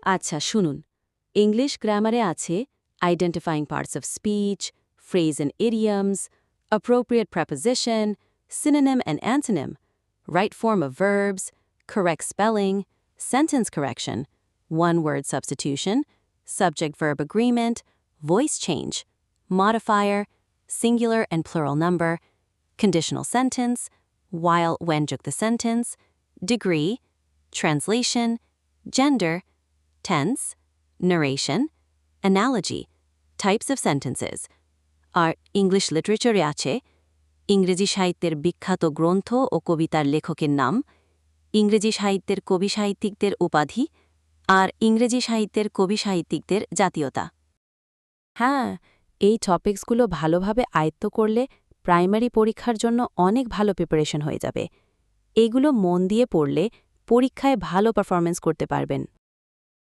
আচ্ছা শুনুন, ইংলিশ গ্রামারে আছে identifying parts of speech, phrase and idioms, appropriate preposition, synonym and antonym, right form of verbs, correct spelling, sentence correction, one-word substitution, subject-verb agreement, voice change, modifier, singular and plural number, conditional sentence, while when যুক্ত sentence, degree, translation, gender, tense, narration, analogy, types of sentences. আর English লিটারেচারে আছে ইংরেজি সাহিত্যের বিখ্যাত গ্রন্থ ও কবিতার লেখকের নাম, ইংরেজি সাহিত্যের কবি সাহিত্যিকদের উপাধি আর ইংরেজি সাহিত্যের কবি সাহিত্যিকদের জাতীয়তা। হ্যাঁ, এই টপিকসগুলো ভালোভাবে আয়ত্ত করলে প্রাইমারি পরীক্ষার জন্য অনেক ভালো প্রিপারেশন হয়ে যাবে। এগুলো মন দিয়ে পড়লে পরীক্ষায় ভালো পারফরমেন্স করতে পারবেন।